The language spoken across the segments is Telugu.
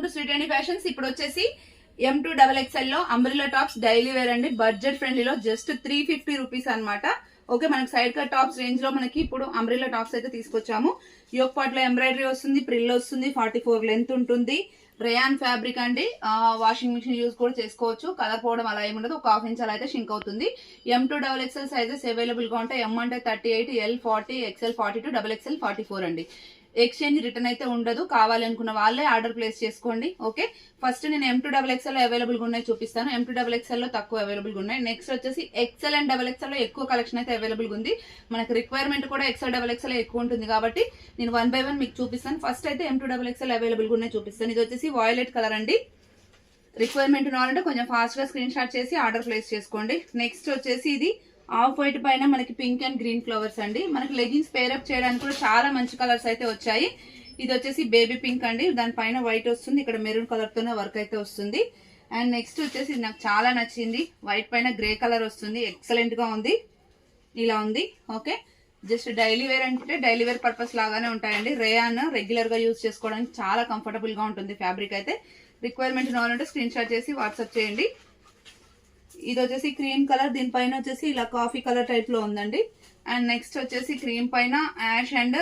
Welcome to sweet and fashions. ఇప్పుడు వచ్చేసి M2XXL లో అంబ్రెల్లా టాప్స్ డైలీ వేర్ అండి. బడ్జెట్ ఫ్రెండ్లీలో జస్ట్ 350 రూపీస్ అనమాట. ఓకే, మనకి సైడ్ కట్ టాప్స్ రేంజ్ లో మనకి ఇప్పుడు అంబ్రెల్లా టాప్స్ అయితే తీసుకొచ్చాము. యోక్ పార్ట్ లో ఎంబ్రాయిడరీ వస్తుంది, ప్రిల్ వస్తుంది, 44 లెంత్ ఉంటుంది. రేయాన్ ఫ్యాబ్రిక్ అండి. వాషింగ్ మిషన్ యూజ్ కూడా చేసుకోవచ్చు. కలర్ పోవడం అలా ఏమి ఉండదు. ఒక హాఫ్ ఇంచ్ అలా అయితే షింక్ అవుతుంది. M2XXL సైజెస్ అవైలబుల్ గా ఉంటాయి. M అంటే 38, L 40, XL 42, XXL 44 అండి. ఎక్స్చేంజ్ రిటర్న్ అయితే ఉండదు. కావాలి అనుకున్న వాళ్ళే ఆర్డర్ ప్లేస్ చేసుకోండి. ఓకే, ఫస్ట్ నేను M2XXL లో అవైలబుల్ గా ఉన్నాయి చూపిస్తాను. M2XXL లో తక్కువ అవైలబుల్ గా ఉన్నాయి. నెక్స్ట్ వచ్చేసి XL అండ్ XXL లో ఎక్కువ కలెక్షన్ అయితే అవైలబుల్ గా ఉంది. మనకు రిక్వైర్మెంట్ కూడా XL ఎక్కువ ఉంటుంది కాబట్టి నేను 1 by 1 మీకు చూపిస్తాను. ఫస్ట్ అయితే M2XXL అవైలబుల్ గా ఉన్నాయి చూపిస్తాను. ఇది వచ్చేసి వాయిలెట్ కలర్ అండి. రిక్వైర్మెంట్ ఉన్నారంటే కొంచెం ఫాస్ట్ గా స్క్రీన్ షాట్ చేసి ఆర్డర్ ప్లేస్ చేసుకోండి. నెక్స్ట్ వచ్చేసి ఇది ఆఫ్ వైట్ పైన మనకి పింక్ అండ్ గ్రీన్ ఫ్లవర్స్ అండి. మనకి లెగిన్స్ పేరప్ చేయడానికి కూడా చాలా మంచి కలర్స్ అయితే వచ్చాయి. ఇది వచ్చేసి బేబీ పింక్ అండి, దానిపైన వైట్ వస్తుంది. ఇక్కడ మెరూన్ కలర్ తోనే వర్క్ అయితే వస్తుంది. అండ్ నెక్స్ట్ వచ్చేసి నాకు చాలా నచ్చింది, వైట్ పైన గ్రే కలర్ వస్తుంది. ఎక్సలెంట్ గా ఉంది, ఇలా ఉంది. ఓకే, జస్ట్ డైలీ వేర్ అంటే డైలీ వేర్ పర్పస్ లాగానే ఉంటాయండి. రేయాన్ రెగ్యులర్ గా యూజ్ చేసుకోవడానికి చాలా కంఫర్టబుల్ గా ఉంటుంది. ఫ్యాబ్రిక్ అయితే రిక్వైర్మెంట్ కావాలంటే స్క్రీన్ షాట్ చేసి వాట్సాప్ చేయండి. ఇది వచ్చేసి క్రీమ్ కలర్, దీనిపైన వచ్చేసి ఇలా కాఫీ కలర్ టైప్ లో ఉందండి. అండ్ నెక్స్ట్ వచ్చేసి క్రీమ్ పైన యాష్ అండ్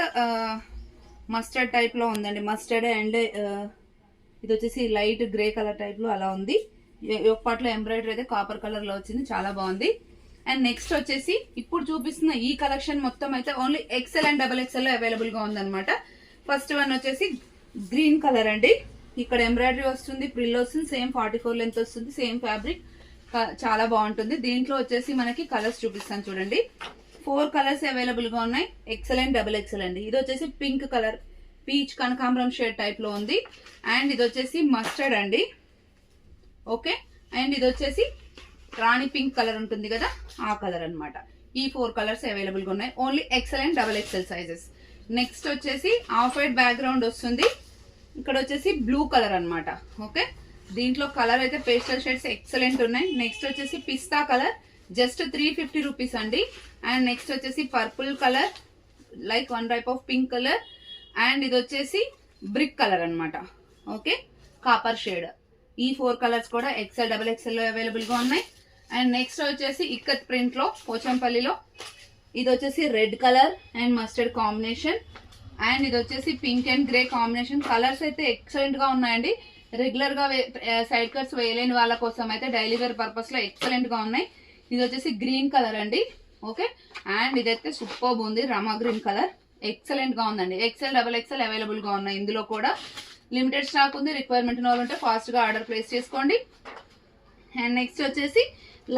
మస్టర్డ్ టైప్ లో ఉందండి. మస్టర్డ్ అండ్ ఇది వచ్చేసి లైట్ గ్రే కలర్ టైప్ లో అలా ఉంది. ఒక పార్ట్ లో ఎంబ్రాయిడరీ అయితే కాపర్ కలర్ లో వచ్చింది, చాలా బాగుంది. అండ్ నెక్స్ట్ వచ్చేసి ఇప్పుడు చూపిస్తున్న ఈ కలెక్షన్ మొత్తం అయితే ఓన్లీ XL అండ్ XXL లో అవైలబుల్ గా ఉందన్నమాట. ఫస్ట్ వన్ వచ్చేసి గ్రీన్ కలర్ అండి. ఇక్కడ ఎంబ్రాయిడరీ వస్తుంది, ప్రిల్ వస్తుంది, సేమ్ 44 లెంత్ వస్తుంది, సేమ్ ఫ్యాబ్రిక్, చాలా బాగుంటుంది. దీంట్లో వచ్చేసి మనకి కలర్స్ చూపిస్తాను చూడండి. 4 కలర్స్ అవైలబుల్ గా ఉన్నాయి. XL అండ్ XXL అండి. ఇది వచ్చేసి పింక్ కలర్, పీచ్ కనకాంబరం షేడ్ టైప్ లో ఉంది. అండ్ ఇది వచ్చేసి మస్టర్డ్ అండి. ఓకే, అండ్ ఇది వచ్చేసి రాణి పింక్ కలర్ ఉంటుంది కదా, ఆ కలర్ అన్నమాట. ఈ 4 కలర్స్ అవైలబుల్ గా ఉన్నాయి. Only XL and XXL sizes. Next వచ్చేసి ఆఫ్ వైట్ బ్యాక్గ్రౌండ్ వస్తుంది. ఇక్కడ వచ్చేసి బ్లూ కలర్ అన్నమాట. ఓకే, దీంట్లో కలర్ అయితే పేస్టల్ షేడ్స్ ఎక్సలెంట్ ఉన్నాయి. నెక్స్ట్ వచ్చేసి పిస్తా కలర్, జస్ట్ 350 రూపీస్ అండి. అండ్ నెక్స్ట్ వచ్చేసి purple colour, like one type of pink colour. And ఇది వచ్చేసి బ్రిక్ కలర్ అన్నమాట. Okay, copper shade. ఈ 4 కలర్స్ కూడా XL XXL లో అవైలబుల్ గా ఉన్నాయి. అండ్ నెక్స్ట్ వచ్చేసి ఇక్కత్ ప్రింట్ లో పోచంపల్లిలో, ఇది వచ్చేసి red colour and mustard combination. And ఇది వచ్చేసి pink and grey combination. Colours అయితే ఎక్సలెంట్ గా ఉన్నాయండి. రెగ్యులర్ గా సైడ్ కట్స్ వేయలేని వాళ్ళ కోసం అయితే డైలీ వేర్ పర్పస్ లో ఎక్సలెంట్ గా ఉన్నాయి. ఇది వచ్చేసి గ్రీన్ కలర్ అండి. ఓకే, అండ్ ఇదైతే సూపర్ ఉంది, రమా గ్రీన్ కలర్, ఎక్సలెంట్ గా ఉందండి. XL XXL అవైలబుల్ గా ఉన్నాయి. ఇందులో కూడా లిమిటెడ్ స్టాక్ ఉంది. రిక్వైర్మెంట్ ఉంటే ఫాస్ట్ గా ఆర్డర్ ప్లేస్ చేసుకోండి. అండ్ నెక్స్ట్ వచ్చేసి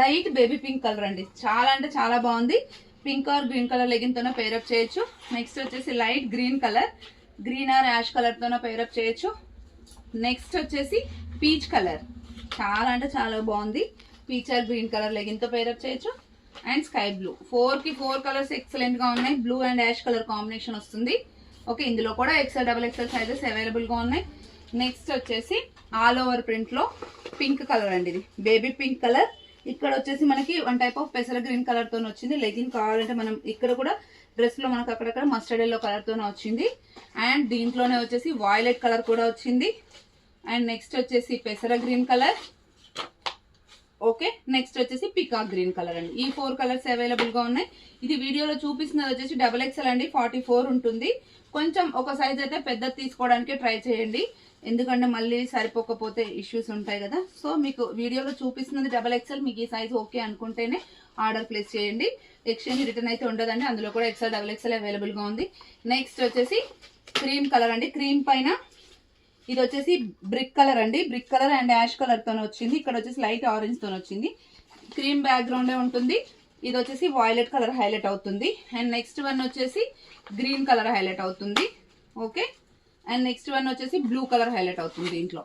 లైట్ బేబీ పింక్ కలర్ అండి. చాలా అంటే చాలా బాగుంది. Pink or green colour legging తోనే పేరప్ చేయొచ్చు. నెక్స్ట్ వచ్చేసి light green colour, green or ash colour తోనే పేరప్ చేయొచ్చు. నెక్స్ట్ వచ్చేసి పీచ్ కలర్, చాలా అంటే చాలా బాగుంది. Peach or green colour legging తో పేరప్ చేయొచ్చు. And sky blue, 4 colours excellent గా ఉన్నాయి. Blue and ash colour combination వస్తుంది. ఓకే, ఇందులో కూడా XL XXL సైజెస్ అవైలబుల్ గా ఉన్నాయి. నెక్స్ట్ వచ్చేసి ఆల్ ఓవర్ ప్రింట్ లో పింక్ కలర్ అండి. ఇది బేబీ పింక్ కలర్. ఇక్కడ వచ్చేసి మనకి వన్ టైప్ ఆఫ్ పెసర గ్రీన్ కలర్ తో వచ్చింది. లెగిన్ కావాలంటే మనం ఇక్కడ కూడా డ్రెస్ లో మనకు అక్కడక్కడ మస్టర్డ్ ఎల్లో కలర్ తోనే వచ్చింది. అండ్ దీంట్లోనే వచ్చేసి వాయిలెట్ కలర్ కూడా వచ్చింది. అండ్ నెక్స్ట్ వచ్చేసి పెసర గ్రీన్ కలర్. ఓకే, నెక్స్ట్ వచ్చేసి పికాక్ గ్రీన్ కలర్ అండి. ఈ 4 కలర్స్ అవైలబుల్ గా ఉన్నాయి. ఇది వీడియోలో చూపిస్తున్నది వచ్చేసి XXL అండి, 44 ఉంటుంది. కొంచెం ఒక సైజ్ అయితే పెద్దది తీసుకోవడానికి ట్రై చేయండి, ఎందుకంటే మళ్ళీ సరిపోకపోతే ఇష్యూస్ ఉంటాయి కదా. సో మీకు వీడియోలో చూపిస్తున్నది XXL, మీకు ఈ సైజ్ ఓకే అనుకుంటేనే ఆర్డర్ ప్లేస్ చేయండి. ఎక్స్చేంజ్ రిటర్న్ అయితే ఉండదండి. అందులో కూడా XL XXL అవైలబుల్ గా ఉంది. నెక్స్ట్ వచ్చేసి క్రీమ్ కలర్ అండి. క్రీమ్ పైన ఇది వచ్చేసి బ్రిక్ కలర్ అండి. Brick colour and ash colour తోనే వచ్చింది. ఇక్కడ వచ్చేసి లైట్ ఆరెంజ్ తోనే వచ్చింది. క్రీమ్ బ్యాక్గ్రౌండే ఉంటుంది. ఇది వచ్చేసి వాయిలెట్ కలర్ హైలైట్ అవుతుంది. అండ్ నెక్స్ట్ వన్ వచ్చేసి గ్రీన్ కలర్ హైలైట్ అవుతుంది. ఓకే, అండ్ నెక్స్ట్ వన్ వచ్చేసి బ్లూ కలర్ హైలైట్ అవుతుంది. దీంట్లో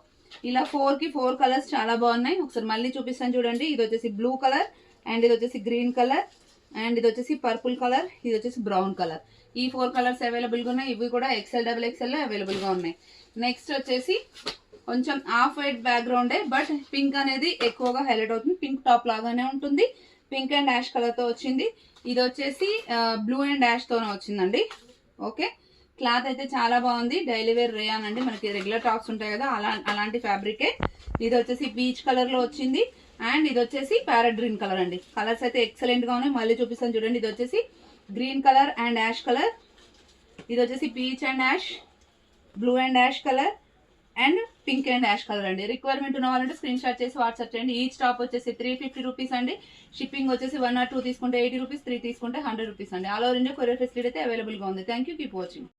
ఇలా 4 కలర్స్ చాలా బాగున్నాయి. ఒకసారి మళ్ళీ చూపిస్తాను చూడండి. ఇది వచ్చేసి బ్లూ కలర్, అండ్ ఇది వచ్చేసి గ్రీన్ కలర్, అండ్ ఇది వచ్చేసి పర్పుల్ కలర్, ఇది వచ్చేసి బ్రౌన్ కలర్. ఈ 4 కలర్స్ అవైలబుల్ గా ఉన్నాయి. ఇవి కూడా XL XXL లో అవైలబుల్ గా ఉన్నాయి. నెక్స్ట్ వచ్చేసి కొంచెం ఆఫ్ వైట్ బ్యాక్గ్రౌండే, బట్ పింక్ అనేది ఎక్కువగా హైలైట్ అవుతుంది. పింక్ టాప్ లాగానే ఉంటుంది. పింక్ అండ్ యాష్ కలర్ తో వచ్చింది. ఇది వచ్చేసి బ్లూ అండ్ యాష్ తోనే వచ్చిందండి. ఓకే, క్లాత్ అయితే చాలా బాగుంది. డైలీ వేర్ రేయాన్ అండి, మనకి రెగ్యులర్ టాప్స్ ఉంటాయి కదా అలాంటి ఫ్యాబ్రికే. ఇది వచ్చేసి పీచ్ కలర్ లో వచ్చింది అండ్ ఇది వచ్చేసి ప్యారెట్ గ్రీన్ కలర్ అండి. కలర్స్ అయితే ఎక్సలెంట్ గా ఉన్నాయి. మళ్ళీ చూపిస్తాను చూడండి. ఇది వచ్చేసి green colour and ash colour, ఇది వచ్చేసి peach and ash, blue and ash colour and pink and ash colour అండి. రిక్వైర్మెంట్ ఉన్న వాళ్ళంటే స్క్రీన్ షాట్ చేసి వాట్సాప్ చేయండి. ఈచ్ టాప్ వచ్చేసి 350 రూపీస్ అండి. షిప్పింగ్ వచ్చేసి 1 or 2 తీసుకుంటే 80 రూపీస్, 3 తీసుకుంటే 100 రూపీస్ అండి. All over India courier facility అయితే అవైలబుల్ గా ఉంది. Thank you, keep watching.